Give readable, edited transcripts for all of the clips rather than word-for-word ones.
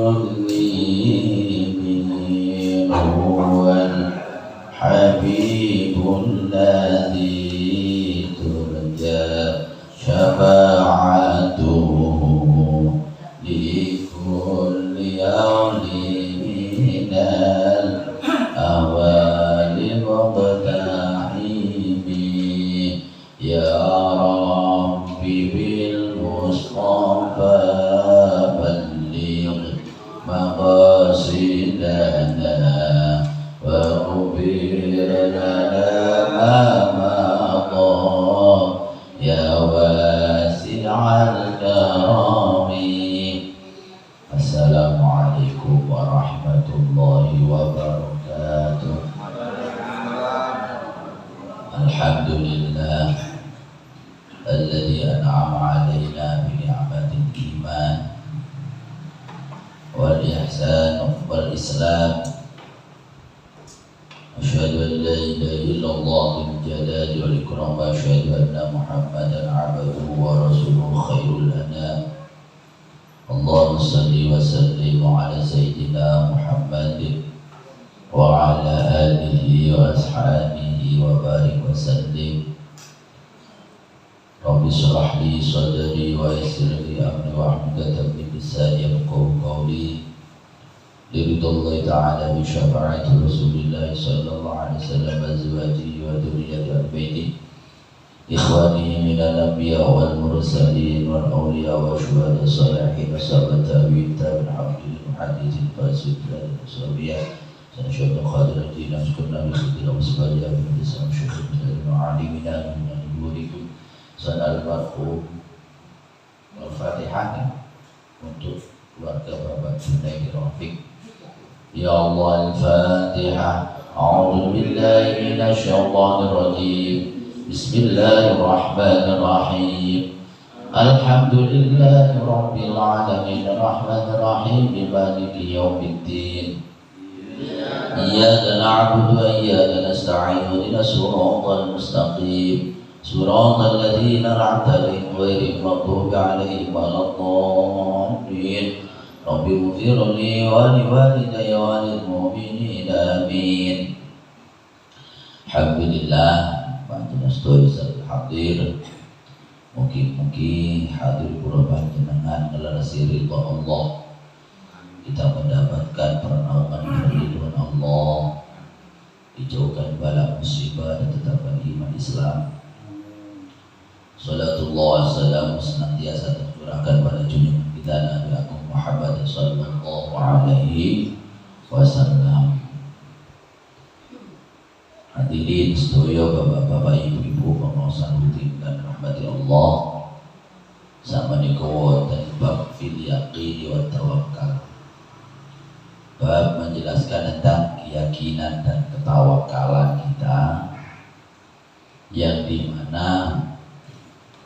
المذنبين هو الحبيب الذي ترجى شفاعته لكل يوم من الأوان مقتحم يا ربي بالمصطفى بلغ مقاصدنا واغفر لنا ما مضى يا واسع الكرم. Assalamualaikum warahmatullahi wabarakatuh. Alhamdulillah alladzi an'ama 'alaina bi ni'matil iman wal ihsan wal islam. Asyhadu an la ilaha illallah bil jalali wal ikram wa asyhadu anna Muhammadan 'abduhu wa rasuluhu khairul anam. Allahumma salli wa sallim ala sayyidina Muhammadin wa ala alihi wa ashabihi wa barik wa sallim. Rabbi shrah li sadri wa yassir li amri wa hlul min lisani yafqahu qawli. Liridhallahi ta'ala bi syafa'ati Rasulillah sallallahu alaihi wasallam azwajihi wa dhurriyyati al-baiti ikhwani minal anbiya wal mursalin wal awliya wa syuhada salihin sahabat tabi'in tabi'in hamdil muhaddithin fasid dan sahabiyah sanashadu khadirat dina syukurna bi khidra wasbaliya bi hadisam syukur bin alimina min nurikum sanal marhum al-fatihah untuk keluarga Bapak Junaidi Rafiq. Ya Allah al-Fatihah. A'udzu billahi minasy syaithanir rajim. Bismillahirrahmanirrahim. Alhamdulillahi rabbil alamin arrahmanir rahim maliki yaumiddin. Iyyaka na'budu wa iyyaka nasta'in ihdinas siratal mustaqim siratal ladzina an'amta 'alaihim ghairil maghdubi 'alaihim waladdallin. Rabbi ighfirli wa liwalidayya wa lil mu'minin amin. Alhamdulillah panjenengan sedaya hadir. Mugi-mugi hadir kula panjenengan ngelarasi ridha Allah. Kita mendapatkan pernaungan perlindungan Allah, dijauhkan bala musibah dan tetapkan iman Islam. Salatullah salam senantiasa tercurahkan pada junjungan kita Nabi Agung Muhammad sallallahu alaihi wasallam. Hadirin sedaya bapak-bapak, ibu-ibu, pengawasan rutin dan rahmati Allah. Samanika wonten bab fil yaqini wa tawakkal. Bab menjelaskan tentang keyakinan dan ketawakalan kita, yang dimana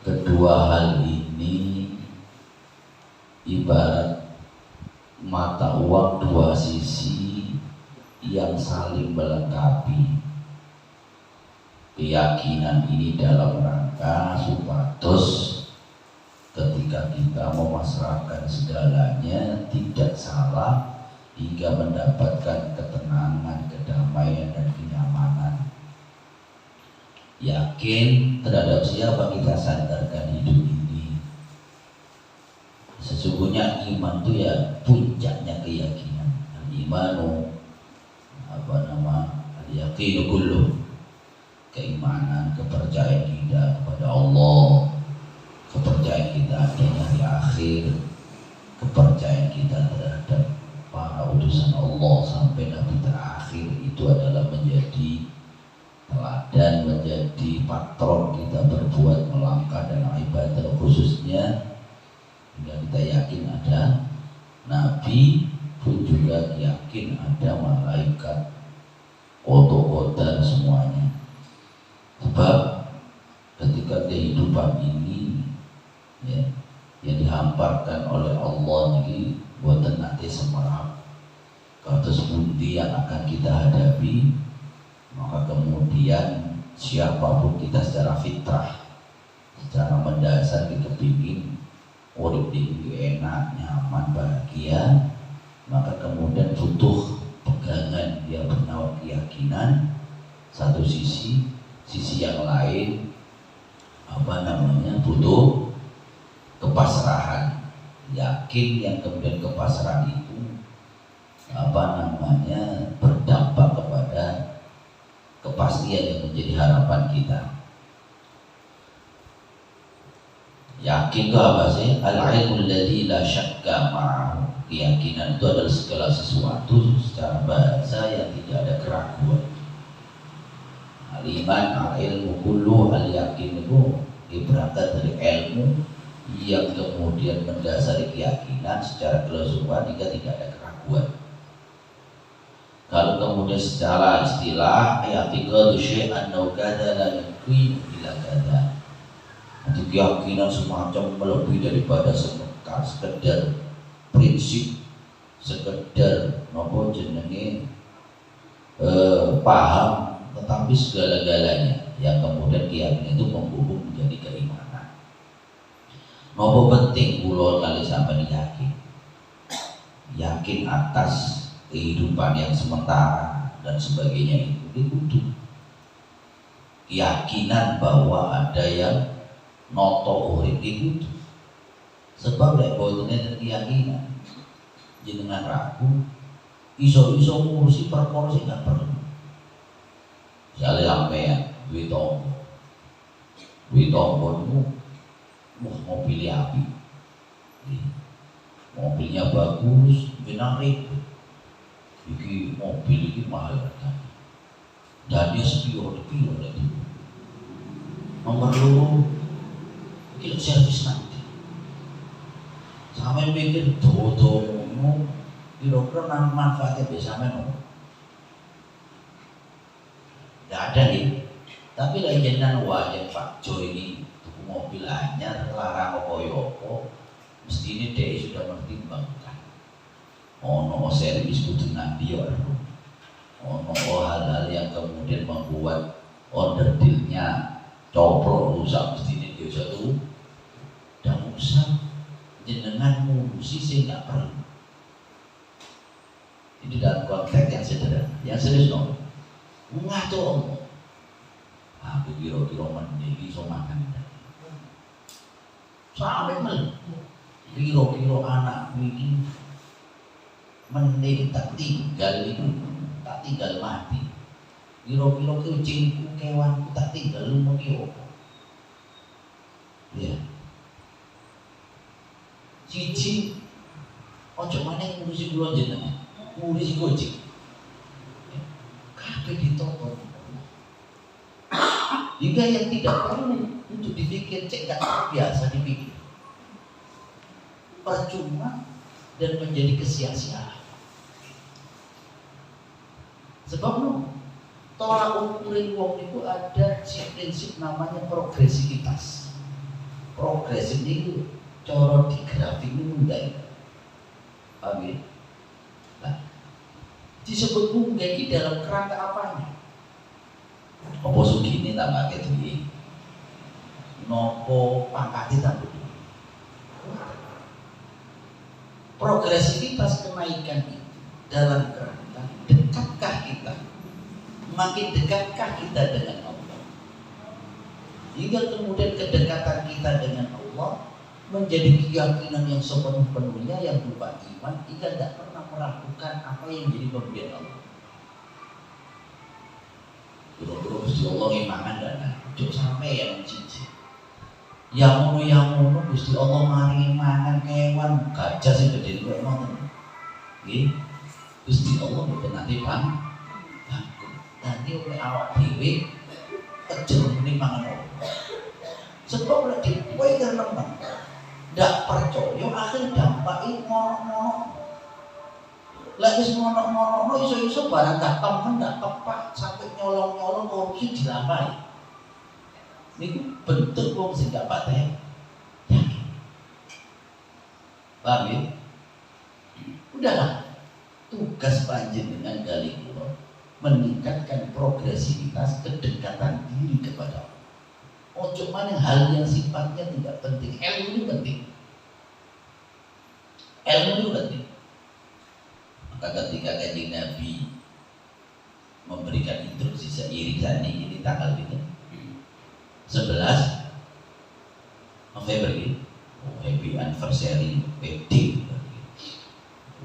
kedua hal ini ibarat mata uang dua sisi yang saling melengkapi. Keyakinan ini dalam rangka supados ketika kita memasrahkan segalanya tidak salah hingga mendapatkan ketenangan, kedamaian dan kenyamanan. Yakin terhadap siapa kita sandarkan hidup ini. Sesungguhnya iman itu ya puncaknya keyakinan. Al-imanu al-yaqinu kulluh. Keimanan, kepercayaan kita kepada Allah, kepercayaan kita adanya hari akhir, kepercayaan kita terhadap para utusan Allah sampai Nabi terakhir, itu adalah menjadi teladan, menjadi patron kita berbuat melangkah dalam ibadah, khususnya hingga kita yakin ada Nabi, pun juga yakin ada malaikat, qadar semuanya. Sebab ketika kehidupan ini ya, yang dihamparkan oleh Allah ini buatan nanti semerap kados pundi yang akan kita hadapi, maka kemudian siapapun kita secara fitrah, secara mendasar kita ingin urip enak, nyaman, bahagia, maka kemudian butuh pegangan yang bernama keyakinan satu sisi yang lain butuh kepasrahan, yakin yang kemudian kepasrahan itu berdampak kepada kepastian yang menjadi harapan kita. Yakin itu apa sih? Al-ilmul ladzi la syakka ma'ahu. Keyakinan itu adalah segala sesuatu secara bahasa yang tidak ada keraguan. Al-iman, al-ilmu kullu, al-yakin itu berangkat dari ilmu yang kemudian mendasari keyakinan secara keseluruhan jika tidak ada keraguan. Kalau kemudian secara istilah i'tiqadu syai'an annahu kadza la yakunu illa kadza. Nanti keyakinan semacam melebihi daripada sekedar prinsip, sekedar paham, tetapi segala-galanya yang kemudian keyakinan itu menghubung menjadi keimanan. Nopo penting kula kali sampeyan yakin atas kehidupan yang sementara dan sebagainya itu kudu keyakinan bahwa ada yang noto urip itu. Sebab lek boyone keyakinan jenengan ragu iso ngurusi perkara sing gak perlu. Misalnya sampeyan duwe tangga itu mobilnya api, mobilnya bagus, benar ribet. Iki mobil iki mahal kan. Dan dia sepiro itu. Nomor 2 iki servis nanti. Sampai mikir dodo-dodo kira-kira manfaatnya bisa men. Gak ada nih. Tapi lain jenengan wajib Pak Jo ini tuku mobil anyar larang opo-opo mesti ini dia sudah mempertimbangkan. Ono servis kudu nanti ono hal-hal yang kemudian membuat order dealnya coplok rusak mesti ini dia satu dan usah jenengan ngurusi sih nggak perlu. Ini dalam konteks yang sederhana, yang serius dong. Ngaco omong. Aku kira-kira meniki iso makan. Sampai kira-kira anak iki menit tak tinggal mati. Kira-kira kucingku kewanku tak tinggal lumaki opo. Ya. Cici ojo maneh ngurusi kula jenengan. Ngurusi kucing. Kabeh ditoto. Hingga yang tidak perlu untuk dipikir cek gak biasa dipikir. Percuma dan menjadi kesia-siaan. Sebab tolak ukurin wong itu ada prinsip namanya progresivitas. Progresif itu cara di grafik ini munggah. Paham ya? Nah, disebut munggah ini dalam kerangka apanya? Apa sugine tak pakai duit? Nopo pangkate tak duit? Progresivitas kenaikan itu dalam kerangka dekatkah kita? Makin dekatkah kita dengan Allah? Hingga kemudian kedekatan kita dengan Allah menjadi keyakinan yang sepenuh-penuhnya yang berupa iman, kita tidak pernah melakukan apa yang menjadi pemberian Allah. Terus Gusti Allah imangan dan cuk sampai yang cici. Yang ngono Gusti Allah maringi mangan kewan gajah sing gedhe koyo ngoten. Nggih. Gusti Allah mboten nanti bangkut. Nanti oleh awak dhewe kejer muni mangan apa. Sebab lek kowe keremen ndak percaya akhir dampake ngono-ngono. Lek wis ngono-ngono iso-iso barang gak temen gak tepak sampai nyolong-nyolong korupsi dilampahi. Niku bentuk wong sing gak pateh yakin. Paham ya? Udahlah, tugas panjenengan kali kula meningkatkan progresivitas kedekatan diri kepada Allah. Ojo maneh hal yang sifatnya tidak penting. Ilmu itu penting. Maka ketika Kanjeng Nabi memberikan instruksi seirisan ini tanggal ini 11 November ini, happy anniversary wedding.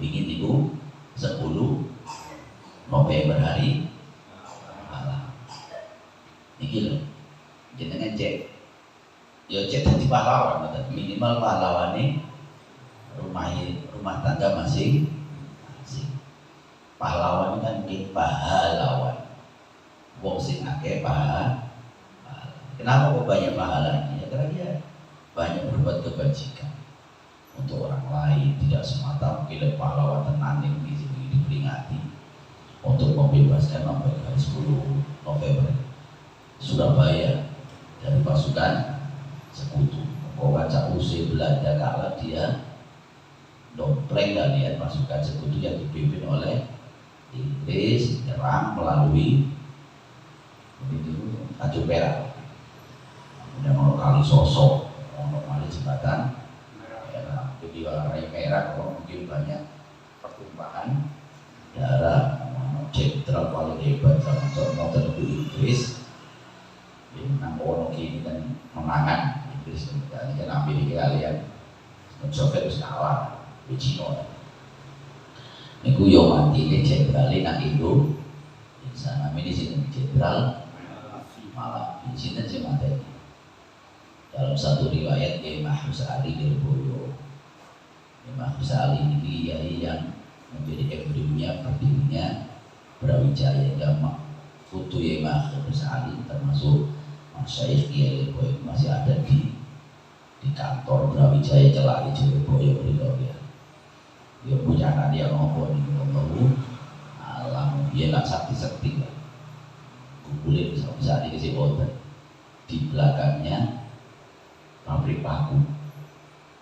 Ingin itu 10 November hari malam. Iki lho, jenengan cek, ya cek dadi pahlawan, minimal pahlawane rumah tangga masing. Pahlawan kan mungkin pahlawan, wong sing akeh pahala. Kenapa kok banyak pahalanya? Ya karena dia banyak berbuat kebajikan untuk orang lain, tidak semata mungkin pahlawan tenan yang diperingati untuk membebaskan sampai hari 10 November Surabaya dari pasukan sekutu. Kaca usai Belanda kalah, dia dompleng dan lihat pasukan sekutu yang dipimpin oleh Inggris menyerang melalui Tanjung Perak, kemudian mau kali sosok, mau kali jembatan merah. Jadi warna merah kalau mungkin banyak pertumpahan darah. Jenderal paling hebat sama terlebih Inggris, nang ono kini kan menangan Inggris kan Amerika kalian mencoba terus kalah di Cina. Niku yo mati ini jenderal nang Indo, sana ini sini jenderal malah di sini sih mati. Dalam satu riwayat Imam Ali Lirboyo, Imam Ali ini yang menjadi embrionya berdirinya Brawijaya Jamak. Foto Imam Ali termasuk Masyaikh Kiai Lirboyo masih ada di kantor Brawijaya Celak Lirboyo ya. Dia punya anak dia ngomong di ngomong alam dia nggak sakti lah. Kumpulin bisa dikasih obat di belakangnya pabrik paku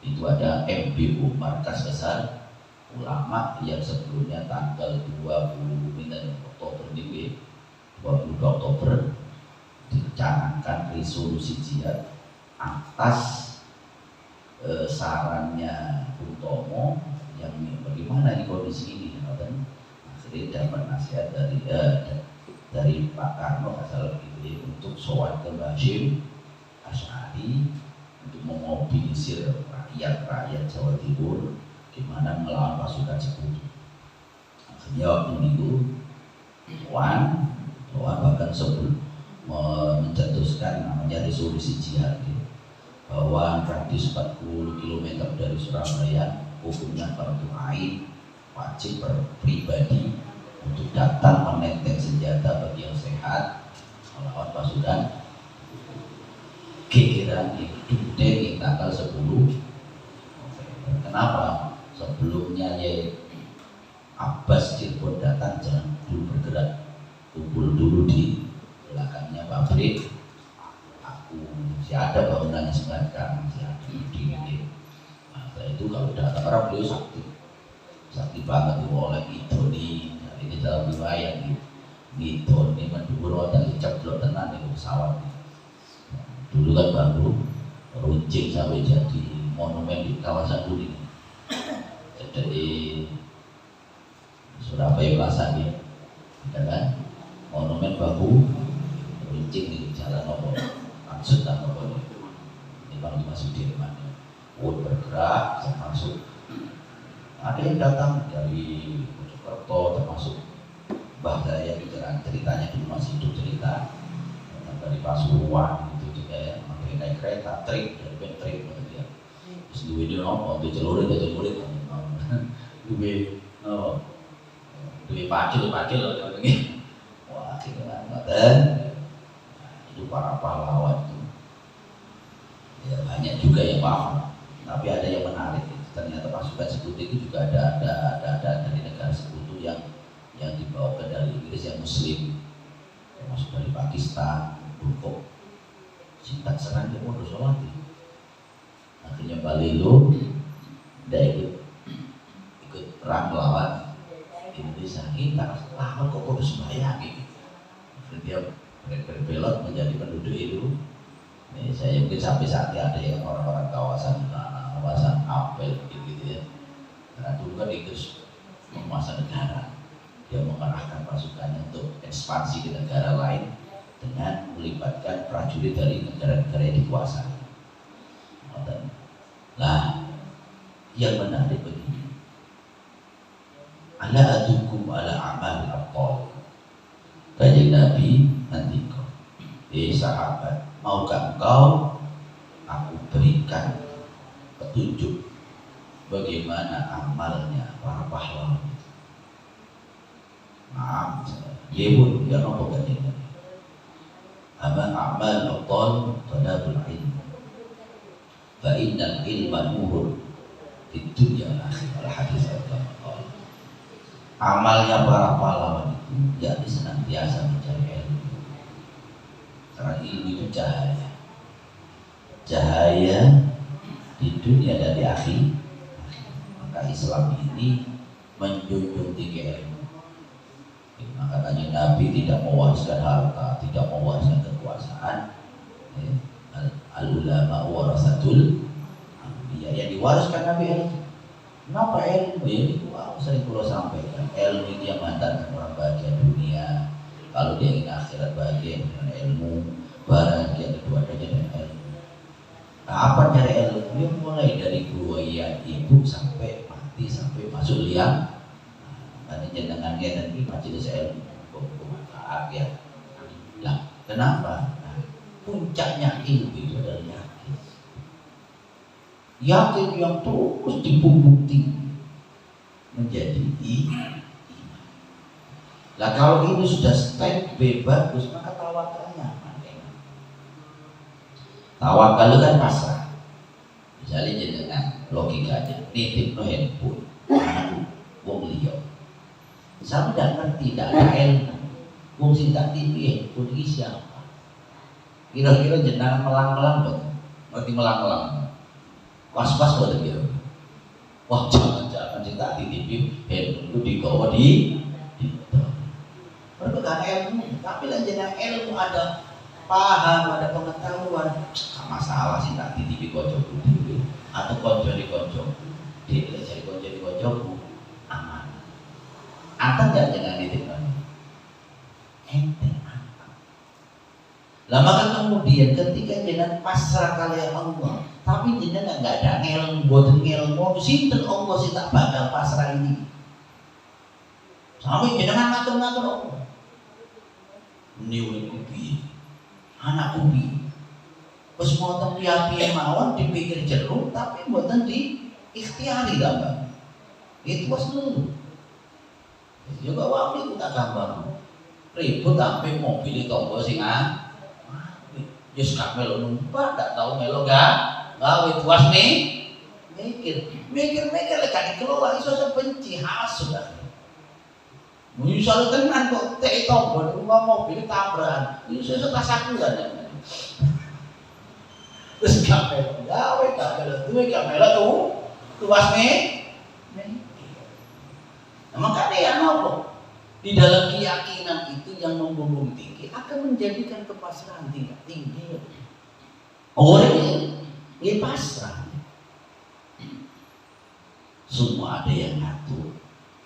itu ada MBU Markas Besar Ulama yang sebelumnya tanggal 20 Oktober ini 20 Oktober dicanangkan resolusi jihad atas sarannya Bung Tomo yang bagaimana di kondisi ini, dan akhirnya dapat nasihat dari Pak Karno asal itu untuk sowan ke Hashim Asy'ari untuk memobilisir rakyat Jawa Timur gimana melawan pasukan sekutu. Akhirnya waktu itu Tuan bahkan sebelum mencetuskan namanya resolusi jihad bahwa radius 40 km dari Surabaya hukumnya fardu ain, wajib pribadi untuk datang menenteng senjata bagi yang sehat melawan pasukan gegeran di tanggal 10 November. Kenapa? Sebelumnya ya Abbas Cirebon datang, jangan dulu bergerak, kumpul dulu di belakangnya pabrik aku, masih ada bangunannya sekarang, masih ada di ini. Nah, itu kalau datang orang beliau sakti banget itu oleh Idoni. Ini dalam riwayat Idoni mendhuwur dan diceblok tenan di pesawat. Dulu kan baru runcing sampai jadi monumen di kawasan Kuning. Jadi Surabaya Plaza ya, kan monumen baku runcing di jalan Nopo maksud dan Nopo ini Bang Dimas Sudirman. Bergerak termasuk ada yang datang dari Mojokerto, termasuk Mbah Daya ceritanya dulu masih hidup cerita dari Pasuruan itu juga ya, makanya naik kereta trip dari trip dia terus duwe dia nopo duwe celurit duwe pacul wah kira-kira itu para pahlawan itu ya banyak juga yang paham. Tapi ada yang menarik, ternyata pasukan sekutu itu juga ada dari negara sekutu yang dibawa dari Inggris yang Muslim, termasuk dari Pakistan, Burkok, Sintak Serang dia mau sholat. Akhirnya Balilo dia ikut perang melawan Indonesia. Kita lama kok harus sembahyang gitu. Dia berbelot menjadi penduduk itu. Saya mungkin sampai saat ini ada yang orang-orang kawasan apel gitu ya. Nah dulu kan Inggris penguasa negara. Dia mengerahkan pasukannya untuk ekspansi ke negara lain dengan melibatkan prajurit dari negara-negara yang dikuasai. Nah, yang menarik begini, ala adukum ala amal abtal. Kanjeng Nabi nanti kau, sahabat, maukah engkau aku berikan petunjuk bagaimana amalnya para pahlawan itu? Maaf, dia pun dia nopo kanjeng Nabi. Amal abtal talabul ilm. Fa innal ilma nurun fid dunya wal akhirah. Hadis Rasulullah. Amalnya para pahlawan itu yakni senantiasa mencari ilmu. Karena ilmu itu cahaya. Cahaya di dunia dan di akhir. Maka Islam ini menjunjung tinggi ilmu. Makanya Nabi tidak mewariskan harta, tidak mewariskan kekuasaan. Al-ulama warasatul anbiya. Yang diwariskan Nabi ilmu. Kenapa ilmu? Ini sering kalau sampaikan, ilmu itu yang mengantarkan orang bahagia dunia. Kalau dia ingin akhirat bahagia dengan ilmu, bahagia kedua dengan ilmu. Nah, apa cari ilmu? Dia mulai dari buaya ibu sampai mati, sampai masuk liang. Karena jenengannya nanti majelis ilmu ya. Nah, kenapa? Nah, puncaknya ilmu itu adalah yakin. Yakin yang terus dibukti menjadi iman. Nah, kalau ini sudah step B bagus, maka tawakalnya mana? Tawakal itu kan pasrah. Misalnya jenengan logikanya nitip no handphone, wong liya. Saya tidak ngerti, tidak ada ilmu. Wong sing tak tipi handphone iki siapa? Kira-kira jenengan melang-melang boten? Ngerti melang-melang? Was-was boten kira? Wah, jangan-jangan sing tak titipi handphone itu digawa di mereka gak ilmu, tapi lah jenengan ilmu ada paham, ada pengetahuan. Gak masalah sih tak titipi koncoku dhewe atau konco di koncoku. Dhewe jadi konco di koncoku aman. Anteng gak jenengan nitip kami? Ente anteng. Lah maka kemudian ketika jenengan pasrah kalian Allah, tapi jenengan gak ada ilmu, boten ilmu, sinten Allah sih tak bakal pasrah ini. Sampai jenengan ngatur-ngatur Allah. Niwin kubi, anak kubi. Pas mau piye mawon dipikir jeruk, tapi boten di ikhtiari gambar. Itu was dulu. Juga waktu itu tak gambar. Ribut sampai mobil tonggo singa. Just gak melo numpak, gak tahu melo gak. Gawe tuas nih. Mikir lek gak dikelola iso benci hasud. Misalnya tenan kok teh tonggo rumah mobil tabrakan. Iso tasakulan ya. Terus gak melo gawe, gak melo duwe, gak melo tuas nih. Nah, makanya ya nopo di dalam keyakinan itu yang membumbung tinggi akan menjadikan kepasrahan tingkat tinggi. Orang ini pasrah. Semua ada yang ngatur,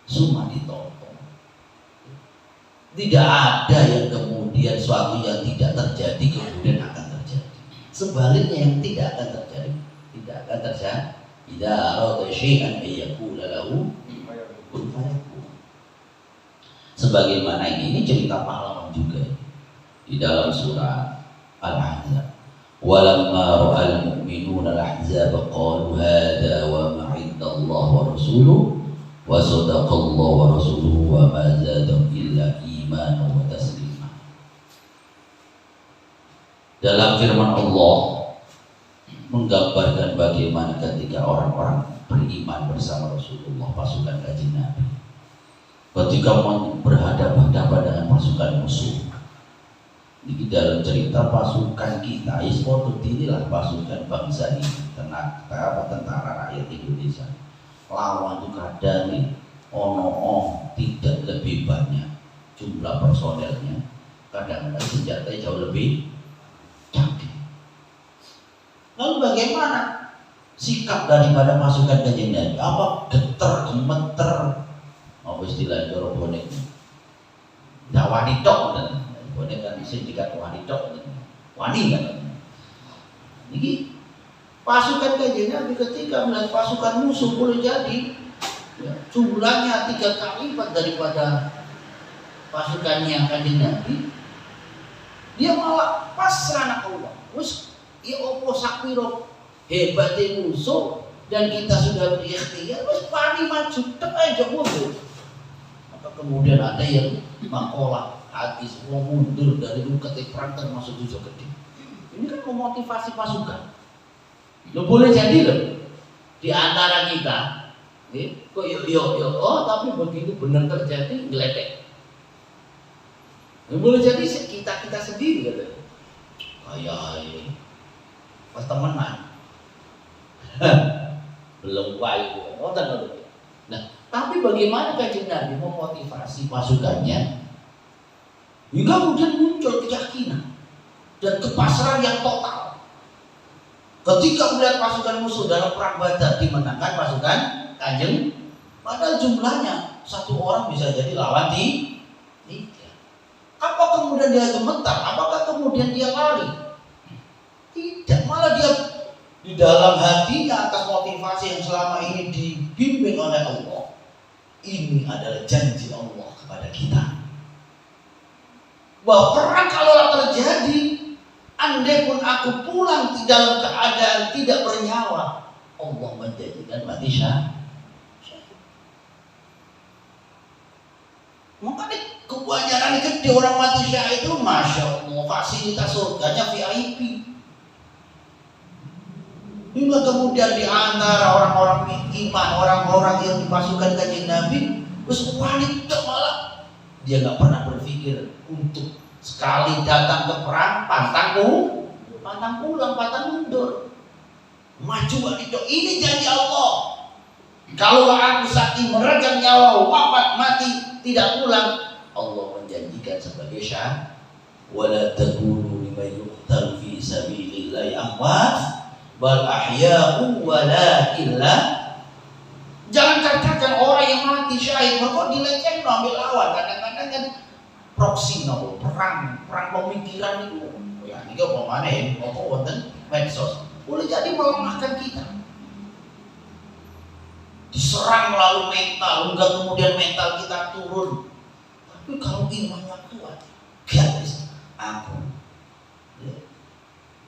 semua ditopong. Tidak ada yang kemudian suatu yang tidak terjadi kemudian akan terjadi. Sebaliknya yang tidak akan terjadi, tidak akan terjadi. Idza arada syai'an ayyakula lahu kun fayakun. Sebagaimana ini cerita pahlawan juga di dalam surah Al-Ahzab. Walamma ra'al mu'minuna al-ahzab qalu hadha wa ma 'inda Allah wa rasuluhu wa sadaqallahu wa rasuluhu wa ma zadahum illa imanan wa taslima. Dalam firman Allah menggambarkan bagaimana ketika orang-orang beriman bersama Rasulullah, pasukan Kanjeng Nabi, ketika berhadapan-hadapan dengan pasukan musuh. Ini dalam cerita pasukan kita, Ispotu inilah pasukan bangsa ini, tentara rakyat Indonesia. Lawan itu kadang tidak lebih banyak jumlah personelnya, kadang-kadang senjatanya jauh lebih canggih. Lalu bagaimana sikap daripada pasukan Kanjeng Nabi? Apa getar, gemeter, apa istilah joro bonek. Dah wani tok kan. Bonek kan isin dikat wani tok. Wani kan. Niki pasukan Kanjeng Nabi ketika melihat pasukan musuh boleh jadi ya, jumlahnya 3 kali lipat daripada pasukannya Kanjeng Nabi, dia malah pasrah nak Allah. Wes ya opo sakpiro hebate musuh dan kita sudah berikhtiar, wes pani maju tek aja mundur. Maka kemudian ada yang makolah hadis mau mundur dari luket perang termasuk tujuh gede. Ini kan memotivasi pasukan. Lo boleh jadi loh di antara kita, kok yo, tapi begitu benar terjadi ngeledek. Lo boleh jadi kita sendiri gitu. Kayak pertemanan, belum baik. Nah, tapi bagaimana Kanjeng Nabi memotivasi pasukannya? Hingga kemudian muncul keyakinan dan kepasrahan yang total. Ketika melihat pasukan musuh dalam perang Badar dimenangkan pasukan Kanjeng, padahal jumlahnya 1 orang bisa jadi lawan 3. Apa kemudian dia gemetar? Apakah kemudian dia lari? Tidak, malah dia di dalam hatinya atas motivasi yang selama ini dibimbing oleh Allah. Ini adalah janji Allah kepada kita. Bahwa perang kalau terjadi, andai pun aku pulang di dalam keadaan tidak bernyawa, Allah menjadikan mati syahid. Makanya kewajaran gede orang mati syahid itu, masya Allah, fasilitas surganya VIP. Hingga kemudian di antara orang-orang iman, orang-orang yang dipasukan Kanjeng Nabi, terus wanita malah dia nggak pernah berpikir untuk sekali datang ke perang pantang pulang, pantang mundur, maju wanita. Ini janji Allah. Kalau aku sakit meregang nyawa, wafat mati tidak pulang, Allah menjanjikan sebagai syahid. Wala takunu liman yuqtal fi sabilillahi amwat bal ahya'u walakin la. Jangan katakan orang yang mati syahid mereka dilecehkan ambil lawan. Kadang-kadang kan proksi nopo perang pemikiran itu. Ya ini kok mana ya? Apa wonten medsos boleh jadi melemahkan kita. Diserang melalui mental, hingga kemudian mental kita turun. Tapi kalau imannya kuat, guys, aku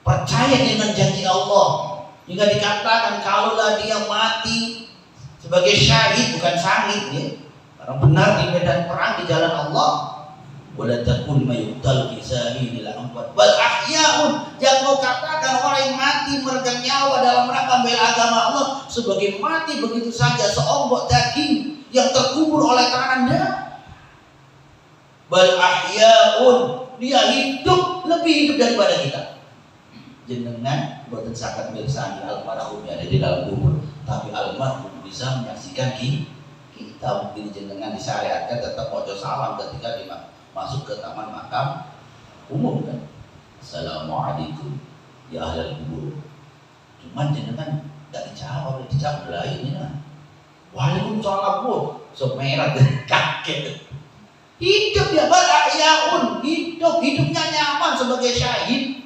percaya dengan janji Allah. Jika dikatakan kalaulah dia mati sebagai syahid, bukan syahid ya, karena benar di medan perang di jalan Allah, wala takun mayutal fi sabilillah amwat bal ahya'un. Jangan kau katakan orang yang mati meregang nyawa dalam rangka membela agama Allah sebagai mati begitu saja seonggok daging yang terkubur oleh tangannya. Bal ahya'un, dia hidup, lebih hidup daripada kita. Jenengan boten saged mirsani almarhum yang ada di dalam kubur, tapi almarhum bisa menyaksikan kita. Mungkin jenengan disyariatkan tetap ojo salam ketika masuk ke taman makam umum kan. Assalamualaikum ya ahlal kubur. Cuman jenengan enggak dijawab lainnya. Waalaikumsalam bu, semerah dan kaget. Hidup ya barayaun, hidupnya nyaman sebagai syahid.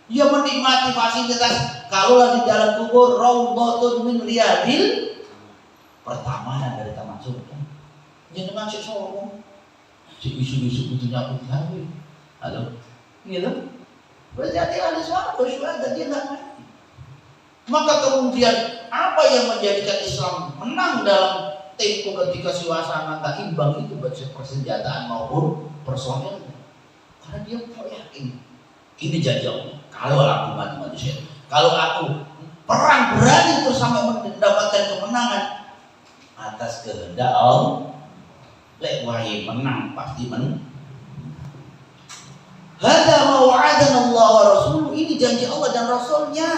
Dia menikmati fasilitas. Kalau di dalam kubur raudhatun min riyadil, pertamanan dari taman surga. Jenengan sik sombong. Si isu-isu itu nyambut gawe. Halo. Gitu. Berarti ada suatu syuhada dia enggak mati. Maka kemudian apa yang menjadikan Islam menang dalam tempo ketika suasana tak imbang itu baik persenjataan maupun personel? Karena dia yakin ini janji Allah. Kalau aku mati manusia, kalau aku perang berani terus sampai mendapatkan kemenangan atas kehendak Allah, lek wae menang pasti menang. Hada ma wa'adana Allah wa Rasuluh, ini janji Allah dan Rasulnya.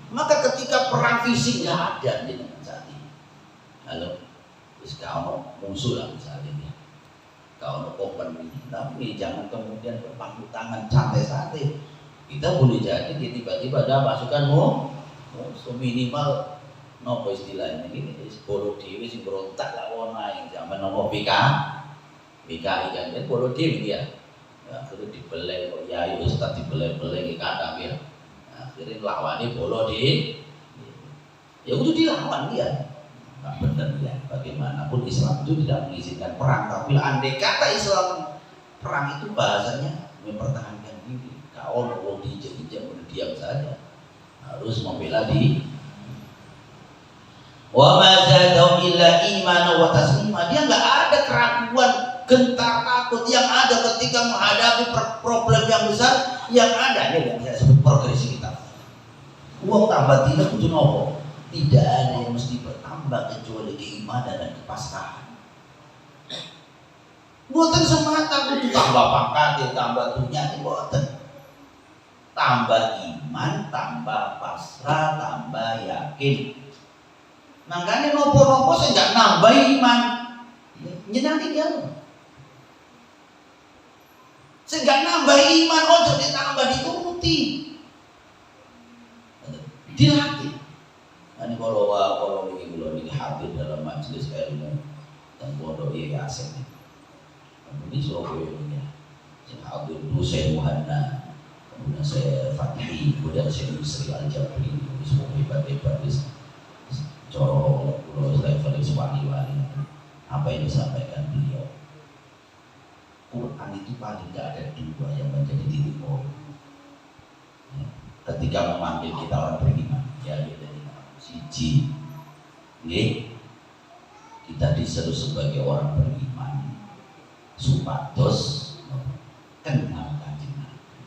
Maka ketika perang fisik nggak ada di saat ini. Halo, terus kau musuh lah misalnya, kau open ini, tapi jangan kemudian berpangku tangan santai-santai. Kita boleh jadi tiba-tiba ada pasukan musuh minimal Napa istilahnya ini bolo dhewe sing berontak lak onae zaman napa PKI kan bolo dhewe ya. Akhirnya dibeleng kok yai ustaz dibeleng-beleng kadang ya. Akhirnya lawannya bolo di ya itu dilawan dia. Nah, benar ya, bagaimanapun Islam itu tidak mengizinkan perang, tapi andai kata Islam perang itu bahasanya mempertahankan diri. Kau mau diinjak-injak udah diam saja, harus membela diri. Wa ma zadahum illa imanan wa taslima. Dia nggak ada keraguan, gentar takut yang ada ketika menghadapi problem yang besar. Yang ada ini yang saya sebut progresi kita. Uang tambah tidak butuh nopo. Tidak ada yang mesti bertambah kecuali keimanan dan kepasrahan. Buatan semata butuh tambah pangkat, tambah dunia, buatan. Tambah iman, tambah pasrah, tambah yakin. Makanya nopo-nopo saya nggak nambah iman, nanti dia. Saya nggak nambah iman, oh jadi tambah dituruti, dilatih. Ini kalau ini hadir dalam majelis ilmu dan bodoh ya asing. Ini Surabaya ini ya. Saya hadir dulu saya Muhanna, kemudian saya Fatih, kemudian saya Yusri Al-Jabri, ini semua hebat-hebat. Coro level wali-wali. Apa yang disampaikan beliau? Quran itu paling tidak ada dua yang menjadi titik poin. Ketika memanggil kita orang beriman, ya gitu. Siji, kita diseru sebagai orang beriman supados kenal Kanjeng Nabi.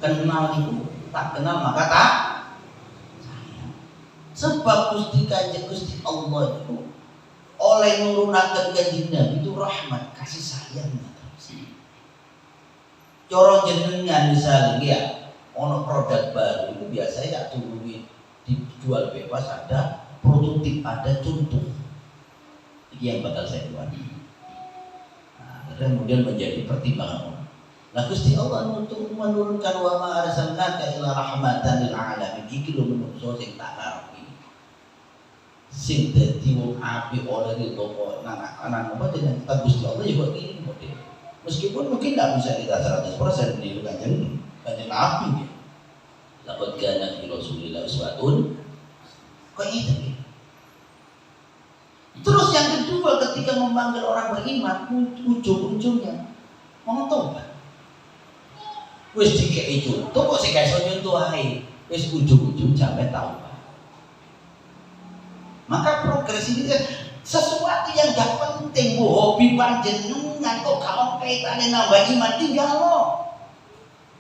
Kenal itu tak kenal maka tak sayang. Sebab Gusti Kanjeng Gusti Allah itu oleh nurunaken Kanjeng Nabi itu rahmat kasih sayang. Coro jenengan misalnya ya ono produk baru itu biasanya turun dijual bebas, ada prototip, ada contoh. Ini yang bakal saya buat. Nah, kemudian menjadi pertimbangan orang. Nah, Gusti Allah untuk menurunkan wa ma arsalnaka illa rahmatan lil alamin. Iki lho menungso sing tak karepi. Sing dadi wong apik oleh ditoko anak-anak apa jeneng Gusti Allah ya kok ini model. Meskipun mungkin tidak bisa kita 100% meniru kanjeng Nabi. Laqad kana fi Rasulillah uswatun. Kok itu? Terus yang kedua ketika memanggil orang beriman, ujung-ujungnya mau tobat. Wis dikei contoh kok sing gak iso nyontoh ae. Wis ujung-ujung sampe taubat. Maka progres ini sesuatu yang gak penting, bu hobi panjenengan kok gak kaitane nambah iman tinggal lo.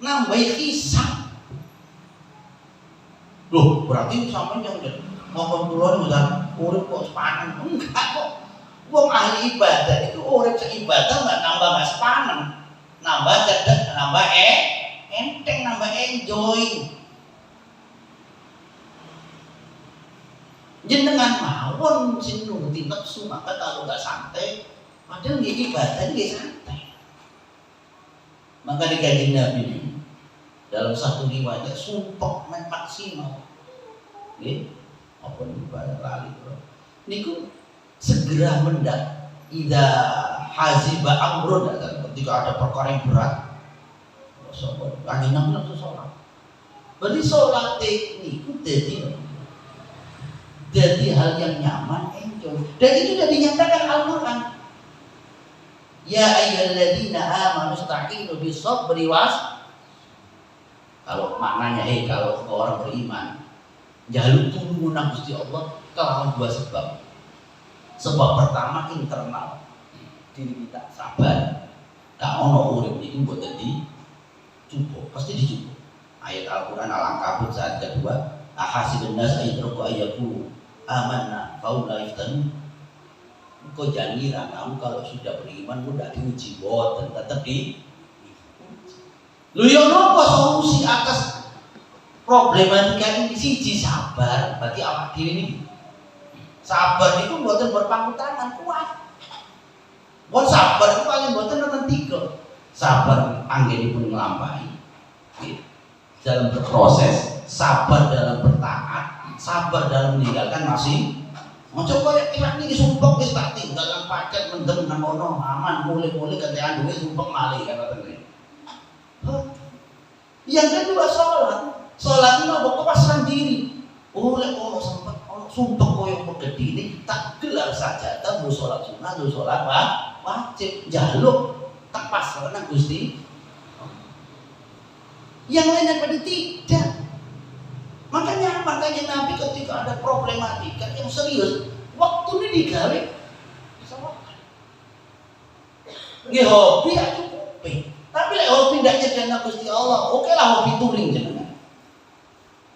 Nambah hisab. Loh, berarti sampean yang ngomong duluan udah urip kok sepanen. Enggak kok. Wong ahli ibadah itu urip seibadah enggak nambah enggak sepanen. Nambah cedek, nambah enteng, nambah enjoy. Jenengan mawon sing nuruti nafsu, maka kalau enggak santai, padahal nggih ibadah nggih santai. Maka di Kanjeng Nabi dalam satu riwayat sumpah men maksimal. Nggih, apa niku barang lali bro. Niku segera mendak ida haziba amrun, ketika ada perkara yang berat. Sopo kanjeng Nabi langsung sholat. Berarti sholat niku jadi hal yang nyaman, enjoy. Dan itu sudah dinyatakan Al-Qur'an. Ya ayyuhalladzina amanu ista'inu bis-sabri kalau maknanya kalau orang beriman jaluk turunan Gusti Allah kelawan dua sebab. Sebab pertama internal, diri kita sabar. Gak ono urip iki mbok dadi cukup, pasti dicukup. Ayat Al-Qur'an Al-Ankabut ayat kedua, ahasibun nas ayyatruku ayyaqulu amanna faula iftanu. Engkau jangan ngira kamu kalau sudah beriman udah diuji dan tetap di lu yang apa solusi atas problematika ini? Siji sabar. Berarti awak dhewe ini sabar itu mboten berpangku tangan kuat. Wong sabar itu paling mboten nonton tiga. Sabar anggenipun nglampahi dalam berproses, sabar dalam bertaat, sabar dalam meninggalkan masih. Macam kaya irak ini sumpah wis tak tinggal nang paket mendem nang ono aman mulai-mulai kentean duwe sumpah malih kan ngoten. Yang kedua sholat itu apa? Kepasrahan diri. Oleh Allah sempat sumpah koyo pegedi ini tak gelar saja, tak sholat sunnah, sholat wajib, jaluk tak pasrah nang Gusti. Yang lainnya pada tidak. Makanya Nabi ketika ada problematika yang serius, waktu ini digawe nggih hobi ya cukup. Tapi lek hobi ndak nyedana Gusti Allah, oke lah hobi touring jenengan.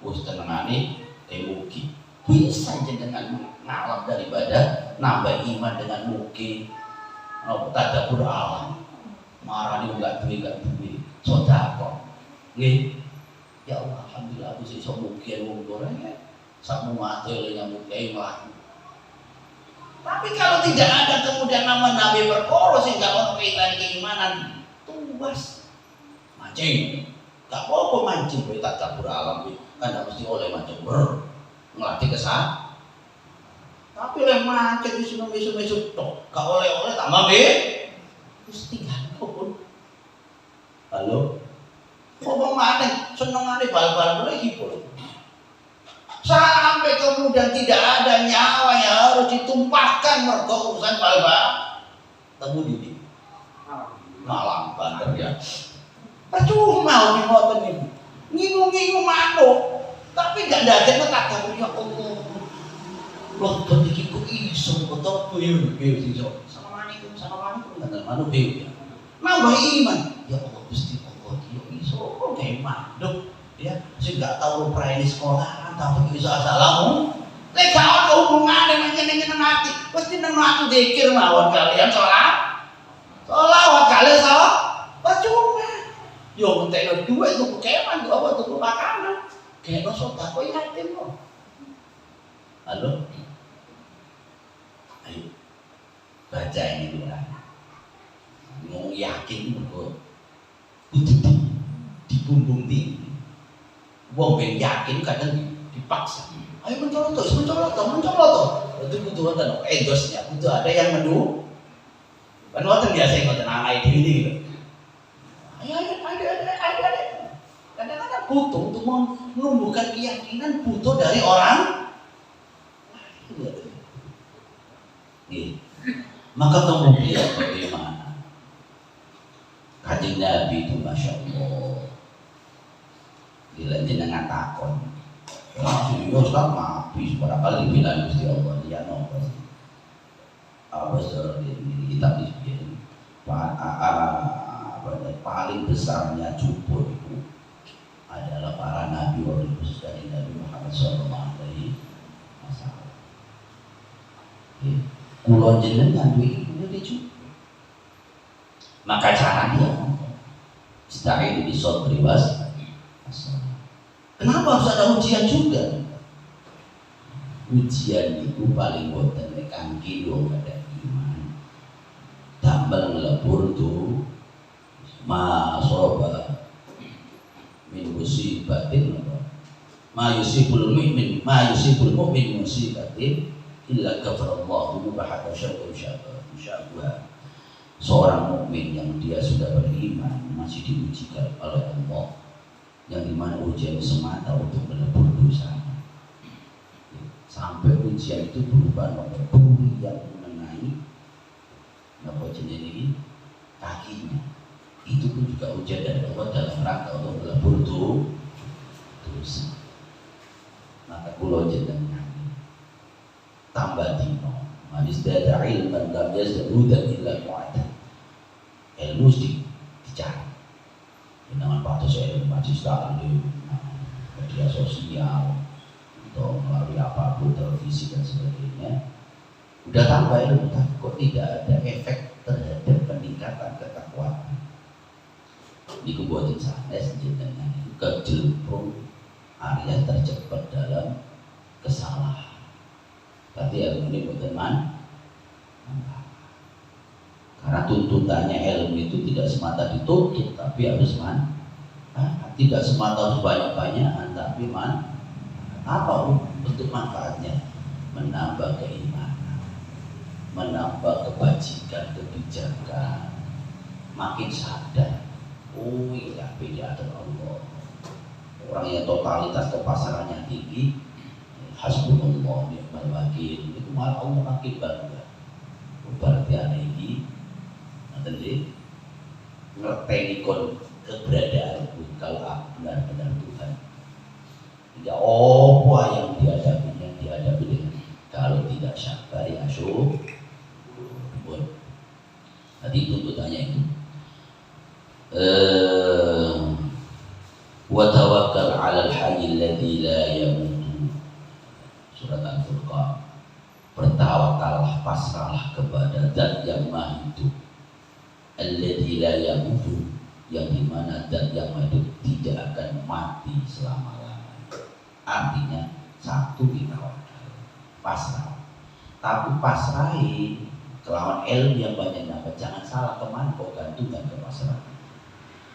Wis tenangane mugi. Bisa jenengan ngalap daripada nambah iman dengan mugi. Tadabbur alam. Marani enggak duwe sedekah. Nggih. Ya Allah, alhamdulillah aku iso mugi wong goreng ya. Sak mate le nyambut kiai mlaku. Tapi kalau tidak ada kemudian nama Nabi perkara sing gak ono keimanan, tuwas mancing. Gak apa-apa mancing kowe tadabbur alam kan gak mesti oleh mancing ngelatih kesah. Tapi lek mancing wis mesu-mesu tok, gak oleh-oleh tambah be. Wis tinggal pun. Halo. Ngomong maneh, senengane bal-bal mulai hipul. Sampai kemudian tidak ada nyawa yang harus ditumpahkan mergo urusan bal-bal. Temu di malam banter ya. Percuma ngoten niku. Ngingu-ngingu manuk, tapi gak dadekne tadabbur ya Allah. Loh kok iki kok iso betul yo iso. Assalamualaikum ngoten manuk ya. Nambah iman. Ya Allah Gusti iso kayak manduk ya sing gak tau praene sekolah tapi iso asalamu lek gak ono hubungane menyenengen ati pasti nang ati zikir mawon kalian salat kalian salat percuma yo entekno duit tuku keman apa tuku makanan kene sedekah yatim kok. Halo ayo baca ini dulu ngomong yakin mergo kudu dibumbung tinggi. Wong ben yakin kadang dipaksa. Ayo mencolot toh. Itu kudu wonten endosnya, kudu ada yang mendu. Kan wonten biasa ngoten anake dhewe iki lho. Ayo. Kadang-kadang butuh untuk menumbuhkan keyakinan butuh dari orang. Iya. Maka kemudian bagaimana? Kanjeng Nabi itu Masya Allah bila jenengan takon serius kan habis barangkali bilang Gusti Allah ya nopo apa ini kitab ini paling besarnya jubur itu adalah para nabi wali khusus dari Nabi Muhammad SAW. Kulon jenengan duit itu dijubur. Maka caranya ista'in bisabri was. Kenapa harus ada ujian juga? Ujian itu paling boten kangge wong ada iman. Tambal ngelebur tu masoba min musibatin ma yusibul mu'min musibatin illa kafarallahu ba'da syarra. Seorang mukmin yang dia sudah beriman masih diujikan oleh Allah, yang dimana ujian semata untuk menebur dosanya. Sampai ujian itu berupa duri yang mengenai nopo jenis ini kakinya. Itu pun juga ujian dari Allah dalam rangka untuk menebur dosa. Maka kula jenengan tambah dino manis dada ilman lam yazdudan illa mu'adan. Ilmu dicari dengan patus ilmu majlis taklim, media sosial atau melalui apapun televisi dan sebagainya. Udah tambah ilmu tapi kok tidak ada efek terhadap peningkatan ketakwaan. Ini kebuatan sanes dengan kejelprung alias terjebak dalam kesalahan. Tapi ilmu ini teman, karena tuntutannya ilmu itu tidak semata dituntut, tapi harus manfaat. tidak semata sebanyak-banyakan, tapi apa bentuk manfaatnya? Menambah keimanan, menambah kebajikan, kebijakan, makin sadar, oh iya beda dengan Allah. Orang yang totalitas kepasarannya tinggi, hasbunallah ni'mal wakil, itu malah Allah makin bangga. Berarti ada ini, nanti ngerteni kon keberadaan kalau aku benar-benar Tuhan. Tidak apa yang dihadapi dengan kalau tidak sabar ya syukur. Tadi tuntutannya itu. Wa tawakkal 'alal hayyil ladzi la yamutu. Surat Al-Furqan. Bertawakallah, pasrahlah kepada Zat yang Maha Hidup. Alladzi la yamutu, yang dimana Zat yang Maha Hidup tidak akan mati selama-lamanya. Artinya satu ditawakal, pasrah. Tapi pasrahi kelawan ilmu yang banyak dapat, jangan salah kemana kau gantungkan ke pasrah.